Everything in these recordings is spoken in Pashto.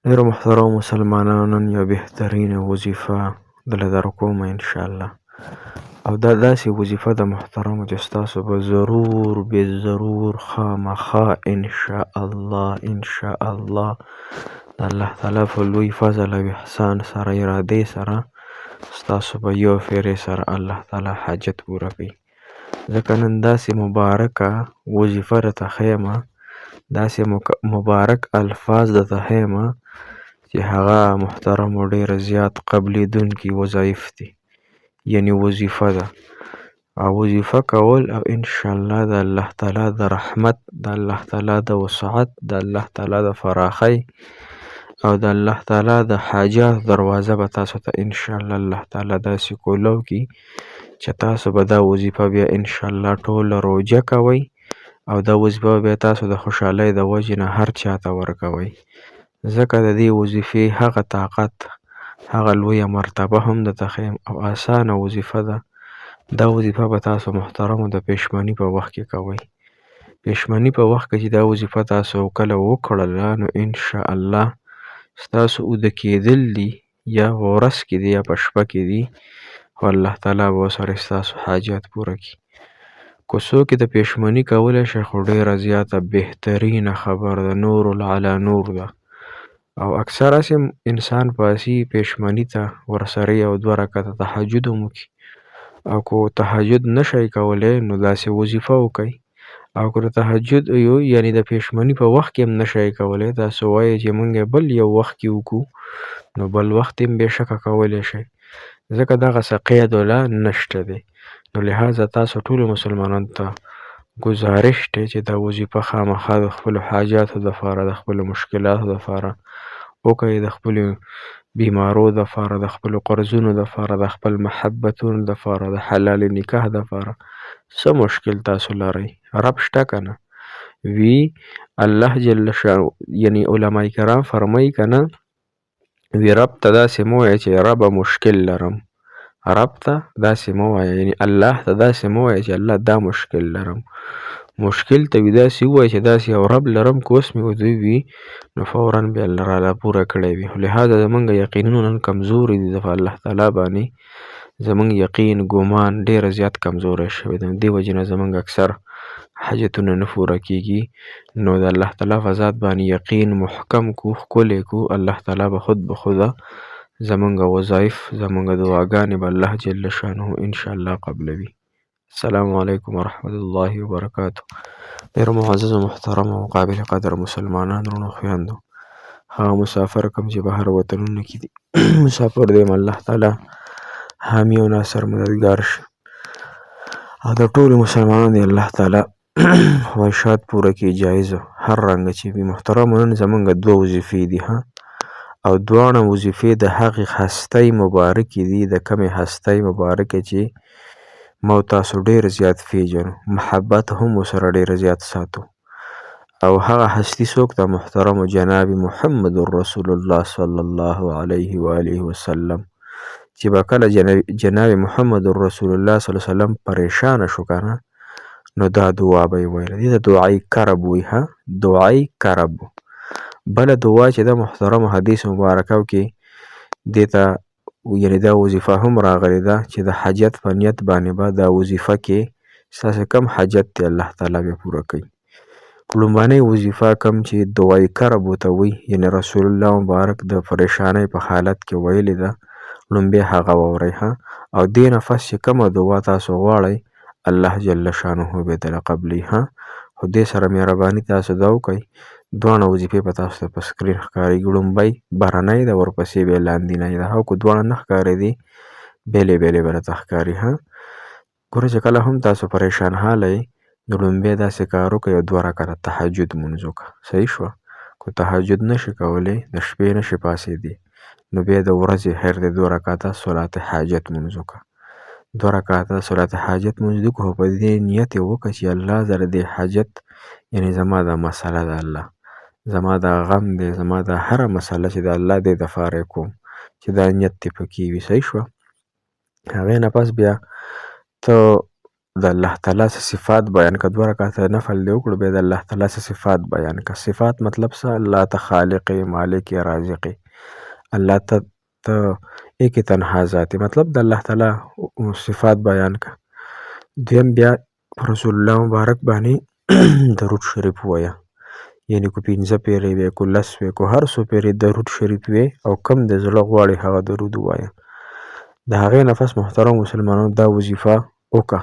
ډیرو محترم مسلمانانو نن یو بهترینه وظیفه دله درکوم انشاءالله، او دا داسې وظیفه ده محترمو چې ستاسو به ضرور بې ضرور خامخا انشاءالله د الله تعالی په لوی فضل او احسان سره ارادې سره ستاسو به یو فیرې سره الله تعالی حاجت پوره کوي. ځکه نن داسې مبارکه وظیفه راته ښیمه، داسې مبارک الفاظ درته ښیمه چې هغه محترمو ډېر زیات قبلېدونکي وظایف دي، یعنې وظیفه ده. او وظیفه کول او انشاءالله د الله تعالی د رحمت، د الله تعالی د وسعت، د الله تعالی د فراخۍ او د الله تعالی د حاجات دروازه به تاسو ته انشاءالله الله تعالی داسې کولو کی چې تاسو به دا وظیفه بیا انشاءالله ټوله روجه کوئ او دا وظیفه بیا تاسو د خوشحالۍ د وجې نه هر چاته ورکوئ. ځکه د دې وظیفې هغه طاقت، هغه لویه مرتبه هم درته ښیم او اسانه وظیفه ده. دا وظیفه به تاسو محترمو د پېشمني په وخت کې کوئ. پېشمني په وخت کې چې دا وظیفه تاسو کله وکړله نو انشاءالله ستاسو اوده کېدل دي یا په ورځ کې دي یا په شپه کې دي، خو الله تعالی به ورسره ستاسو حاجات پوره کړي. که څوک د پېشمني کولی شي خو ډېره زیاته بهترینه خبره ده، نور العلی نور ده. او اکثره سي انسان پاسي پېشمني ته ورسره یو 2 رکعته تهجد هم وکړي، او که تهجد نشئ کولی نو داسې وظیفه وکئ. او که د تهجد یعنې د پېشمني په وخت کې هم نشئ کولی، تاسو وایئ چې موږ بل یو وخت کې وکړو، نو بل وخت هم بېشکه کولی شئ، ځکه دغسې قید ولا نشته دی. نو لحاظه تاسو ټولو مسلمانانو ته ګزارش دی چې دا وظیفه خامخا د خپلو حاجاتو دپاره، د خپلو مشکلاتو دپاره وکئ، د خپلو بیمارو دپاره، د خپلو قرضونو دپاره، د خپل محبتونو دپاره، د حلال نکاح دپاره. څه مشکل تاسو لرئ؟ رب شته که نه وي؟ الله جل شانو یعنې علما کرام فرمایي که نه وي رب ته داسې مه وایه چې ربه مشکل لرم، رب ته داسې مه وایه، یعنې الله ته داسې مه وایه چې الله دا مشکل لرم. مشکل ته وي داسې ووایه چې داسې یو رب لرم که اوس مې ودوی وي نو فوراً به الله راله پوره کړی وي. لہذا زمونږ یقینونه نن کمزوري دي په الله تعالی باندې، زمونږ یقین ګمان ډېر زیات کمزوری شوی دی، دې وجې نه زمونږ اکثر حاجتونه نه پوره کېږي. نو د الله تعالی په ذات باندې یقین محکم کو، ښکلی کو، الله تعالی به خود به خوده زمونږ وظایف، زمونږ دعاګانې به الله جل شانه انشاءالله قبلوي. السلام علیکم ورحمت الله وبرکاته. ډېر معزز و محترم او قابل قدر مسلمانان وروڼو خویندو، هغه مسافر کوم چې بهر وطنونو کې دي مسافر دیم الله تعالی حامی او ناصر مددګار شي، او د ټولو مسلمانانو دی الله تعالی خواهشات پوره کړي جایزه هر رنګه چې وي. محترمو نن زمونږ 2 وظیفې دي او دواړه وظیفې د هغې هستۍ مبارکې دي، د کمې هستۍ مبارکې چې ما تاسو ډېر زیات پیژنو، محبت هم ورسره ډېر زیات ساتو. او هغه هستي څوک ده محترمو؟ جناب محمد رسول الله صلی الله علیه و آله وسلم. چې به کله جناب محمد رسول الله صلی الله علیه وسلم پریشانه شو که نه نو دا دعا به یې ویله، دې ته دعای کرب وایي. دعای کرب. بله دعا چې ده محترمو حدیث مبارکو کې دې ته یعنې دا وظیفه هم راغلې ده چې د حاجت په نیت باندې به دا وظیفه کې ستاسې کم حاجت دی الله تعالی بیا پوره کوي. لومړنۍ وظیفه کم چې دعای کرب ورته وایي، یعنې رسول الله مبارک د پریشانۍ په حالت کې ویلې ده، لومبی هغه واورئ. او دې نه پس چې کومه دعا تاسو غواړئ الله جل شانه به درله قبلوي. خو دې سره مهرباني تاسو دا وکئ، دواړه وظیفې به تاسو ته په سکرین ښکارېږي. لومبی بهرنۍ ده، ورپسې بیا لاندینۍ ده. او که دواړه نه ښکارېدې بېلې بېلې به درته ښکاري. ګوره چې کله هم تاسو پریشان حاله یې نو لومبی داسې کار وکړئ، یو 2 رکعته تهجد لمونځ وکړه. صحیح شوه؟ که تهجد نشي کولی، د شپې نشي پاڅېدی، نو بیا د ورځې خیر دی 2 رکعته صلات حاجت لمونځ وکړه. 2 رکعته صلات حاجت لمونځ دې وکړو، په دې نیت یې وکړه چې الله زه د دې حاجت، یعنې زما دا مسله ده الله، زما دا غم دی، زما دا هره مسله چې د الله دې دپاره کوم، چې دا نیت دې پکې وي. صحیح شوه؟ هغې نه پس بیا ته د الله تعالی صفات بیان کړه. 2 رکعاته نفل دې وکړو بیا د الله تعالی صفات بیان کړه. صفات مطلب څه؟ الله ته خالق، مالک، رازق، الله ته ایک تنها ذات، مطلب د الله تعالی صفات بیان کړه. دویم بیا رسول الله مبارک باندې درود شریف وایه، یعنی کو 15 پیرې وې، کو 10 وې، کو هر څو پیرې درود شریف وې او کم د زړه غواړي هغه درود وایه. د هغې نفس محترم مسلمانانو دا وظیفه وکړه.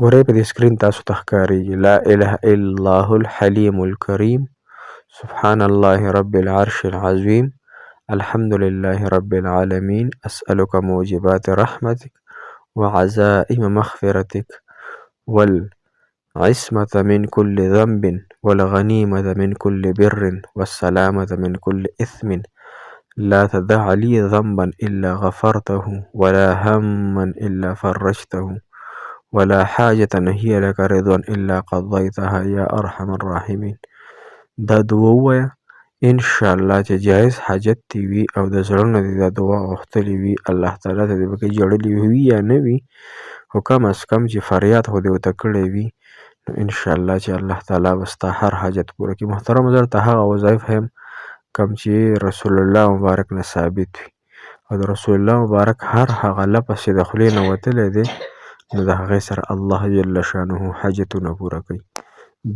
ګورئ په دې سکرین تاسو ته ښکارېږي لا اله الا الله الحلیم الکریم، سبحان الله رب العرش العظیم، الحمد لله رب العالمين، أسألك موجبات رحمتك وعزائم مغفرتك والعصمة من كل ذنب والغنيمة من كل بر والسلامة من كل إثم، لا تدع لي ذنبا إلا غفرته ولا هما إلا فرجته ولا حاجة هي لك رضا إلا قضيتها يا أرحم الراحمين. دا دعا ووایه، انشاءالله چې جایز حاجت دی وي او د زړه نه دې دا دعا غوښتلې وي، الله تعالی ته دې پکې جړلې وي یا نه وي، خو کم از کم چې فریاد خو دې ورته کړی وي، نو انشاءالله چې الله تعالی به ستا هر حاجت پوره کړي. محترمو زه درته هغه وظایف ښیم کوم چې رسول الله مبارک نه ثابت وي، او د رسول الله مبارک هر هغه لفظ چې د خولې نه وتلی دی نو د هغې سره الله جل شانه حاجتونه پوره کوي.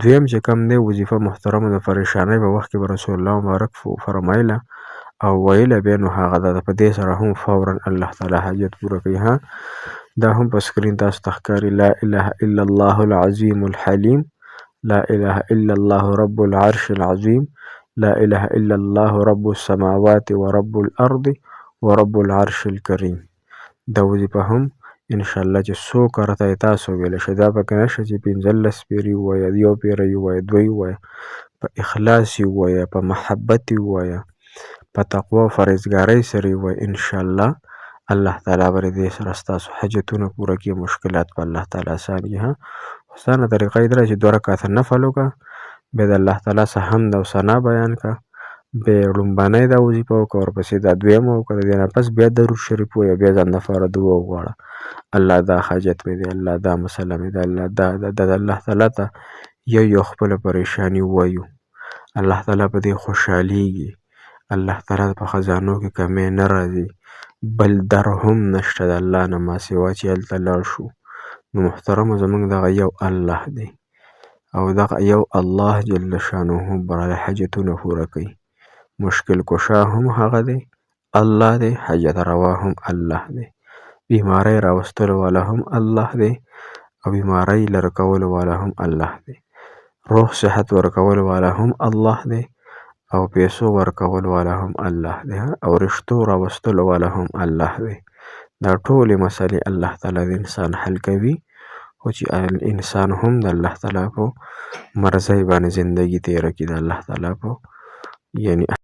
دویم چې کوم دی وظیفه محترمو د پریشانۍ په وخت کې به رسول الله مبارک فرمایله او ویله بیا نو هغه ده په دې سره هم فورا الله تعالی حاجت پوره کوي. ها دا هم په سکرین تاسو ته ښکاري لا اله الا الله العظیم الحلیم، لا اله الا الله رب العرش العظیم، لا اله الا الله رب السماوات ورب الارض ورب العرش الکریم. دا وظیفه هم انشاءالله چې څو کرته یې تاسو ویلی شئ، دا پکې نشته چې 15 پیرې ووایه، 1 پیره یې ووایه، 2 یې ووایه، په اخلاص یې ووایه، په محبت یې ووایه، په تقوا او فرهیزګارۍ سره یې ووایه، انشاءالله الله تعالی به دې سره ستاسو حاجتونه پوره کړي، مشکلات په الله تعالی اسان کړي. ها اسانه طریقه یې دا ده چې 2 رکعاته نفل وکړه، بیا د الله تعالی څخه حمد او ثنا بیان کړه، بیا لومبنۍ دا وظیفه وکړه، ورپسې دا دویمه وکړه، د دې نه پس بیا درود شریف ووایه، بیا ځان دپاره دعا وغواړه، الله دا حاجت مې دی، الله دا مسله مې ده، الله دا الله تعالی ته یو خپله پریشاني ووایو، الله تعالی په دې خوشحالیږي، الله تعالی په خزانو کې کمی نه راځي، بل در هم نشته د الله نه ما سوا چې هلته لاړ شو. نو محترمو زموږ دغه یو الله دی او دغه یو الله جل شانه به حاجتونه پوره کوي. مشکل کشا هم هغه دی، الله دی، حاجت روا هم الله دی، بیماری راوستلو والا هم الله دی او بیماری لرې کولو والا هم الله دی، روح صحت ورکولو والا هم الله دی او پیسو ورکولو والا هم الله دی او رشتو راوستلو والا هم الله دی. دا ټولې مسلې الله تعالی د انسان حل کوي، خو چې انسان هم د الله تعالی په مرضۍ باندې زندگی تیره کړي، د الله تعالی په یعنی